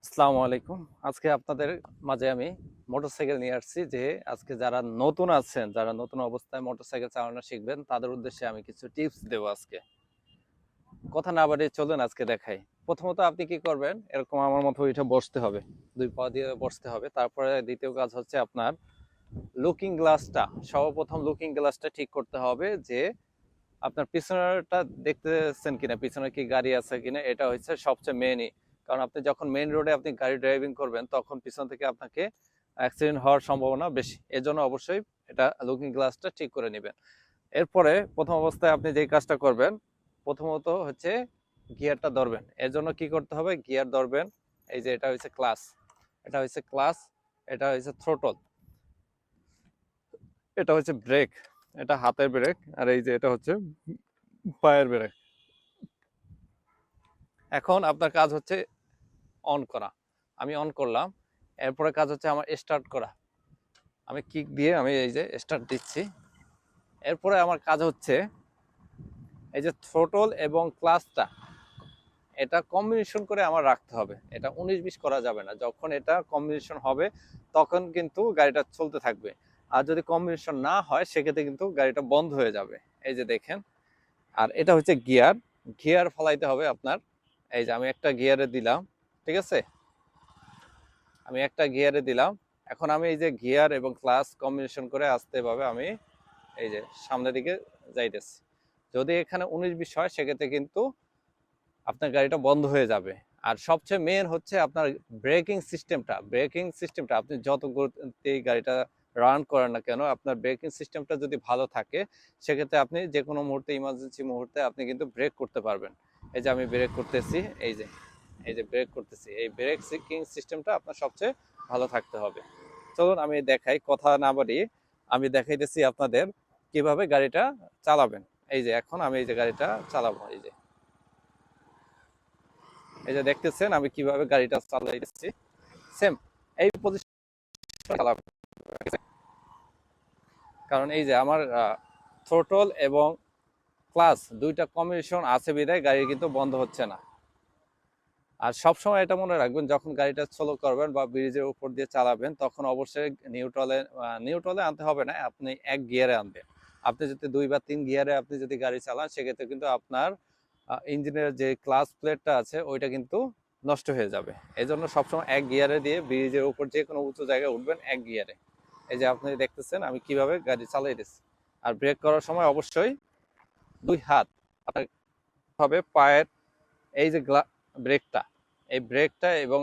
আসসালামু আলাইকুম। আজকে আপনাদের মাঝে আমি মোটরসাইকেল নিয়ে আসছি যে আজকে যারা নতুন আছেন, যারা নতুন অবস্থায় মোটরসাইকেল চালানো শিখবেন তাদের উদ্দেশ্যে আমি কিছু টিপস দেবো আজকে। কথা না বাড়িয়ে চলুন আজকে দেখাই। প্রথমত আপনি কি করবেন, এরকম আমার মতো উঠে বসতে হবে, দুই পা দিয়ে বসতে হবে। তারপরে দ্বিতীয় কাজ হচ্ছে আপনার লুকিং গ্লাসটা, সর্বপ্রথম লুকিং গ্লাসটা ঠিক করতে হবে যে আপনার পিছনেরটা দেখতেছেন কিনা, পিছনে কি গাড়ি আছে কিনা, এটা হচ্ছে সবচেয়ে মেইনই। কারণ আপনি যখন মেইন রোডে আপনি গাড়ি ড্রাইভিং করবেন তখন পিছন থেকে আপনাকে অ্যাক্সিডেন্ট হওয়ার সম্ভাবনা বেশি। এজন্য অবশ্যই এটা লুকিং গ্লাসটা ঠিক করে নেবেন। এরপরে প্রথম অবস্থায় আপনি যে কাজটা করবেন, প্রথমত হচ্ছে গিয়ারটা ধরবেন। এর জন্য কি করতে হবে, গিয়ার ধরবেন। এই যে এটা হচ্ছে ক্লাস, এটা হচ্ছে ক্লাস, এটা হচ্ছে থ্রোটল, এটা হচ্ছে ব্রেক, এটা হাতের ব্রেক, আর এই যে এটা হচ্ছে পায়ের ব্রেক। এখন আপনার কাজ হচ্ছে অন করা। আমি অন করলাম। এরপরে কাজ হচ্ছে আমার স্টার্ট করা। আমি কিক দিয়ে আমি এই যে স্টার্ট দিচ্ছি। এরপরে আমার কাজ হচ্ছে এই যে থ্রোটল এবং ক্লাচটা, এটা কম্বিনেশন করে আমার রাখতে হবে। এটা 19-20 করা যাবে না। যখন এটা কম্বিনেশন হবে তখন কিন্তু গাড়িটা চলতে থাকবে। আর যদি কম্বিনেশন না হয় সেক্ষেত্রে কিন্তু গাড়িটা বন্ধ হয়ে যাবে। এই যে দেখেন। আর এটা হচ্ছে গিয়ার, গিয়ার ফলাইতে হবে আপনার। এই যে আমি একটা গিয়ারে দিলাম, ঠিক আছে, আমি একটা গিয়ারে দিলাম। এখন আমি এই যে গিয়ার এবং ক্লাচ কম্বিনেশন করে আস্তে ভাবে আমি এই যে সামনের দিকে যাইতেছি। যদি এখানে 19-20 হয় সেক্ষেত্রে কিন্তু আপনার গাড়িটা বন্ধ হয়ে যাবে। আর সবচেয়ে মেন হচ্ছে আপনার ব্রেকিং সিস্টেমটা, ব্রেকিং সিস্টেমটা আপনি যত গতিতেই গাড়িটা রান করেন না কেন, আপনার ব্রেকিং সিস্টেমটা যদি ভালো থাকে সেক্ষেত্রে আপনি যে কোনো মুহূর্তে, ইমার্জেন্সি মুহূর্তে আপনি কিন্তু ব্রেক করতে পারবেন। এই যে আমি ব্রেক করতেছি, এই যে এই যে ব্রেক করতেছি, এই ব্রেক সিস্টেমটা আপনার সবচেয়ে ভালো থাকতে হবে। চলুন আমি দেখাই, কথা না বাড়িয়ে আমি দেখাইতেছি আপনাদের কিভাবে গাড়িটা চালাবেন। এই যে এখন আমি এই যে গাড়িটা চালাবো। এই যে এই যে দেখতেছেন আমি কিভাবে গাড়িটা চালাইতেছি। সেম এই পজিশন চালাবো, কারণ এই যে আমার থ্রোটল এবং ক্লাচ দুইটা কম্বিনেশন আছে বিধায় গাড়ি কিন্তু বন্ধ হচ্ছে না। আর সবসময় এটা মনে রাখবেন, যখন গাড়িটা স্লো করবেন বা ব্রিজের উপর দিয়ে চালাবেন তখন অবশ্যই নিউট্রালে, নিউট্রালে আনতে হবে না, আপনি এক গিয়ারে আনবেন। আপনি যদি 2 বা 3 গিয়ারে আপনি যদি গাড়ি চালান সেক্ষেত্রে কিন্তু আপনার ইঞ্জিনের যে ক্লাচ প্লেটটা আছে ওইটা কিন্তু নষ্ট হয়ে যাবে। এই জন্য সবসময় এক গিয়ারে দিয়ে ব্রিজের উপর যে কোনো উঁচু জায়গায় উঠবেন এক গিয়ারে। এই যে আপনি দেখতেছেন আমি কিভাবে গাড়ি চালাইতেছি। আর ব্রেক করার সময় অবশ্যই 2 হাত আপনার হবে পায়ের, এই যে ব্রেকটা, এই ব্রেকটা এবং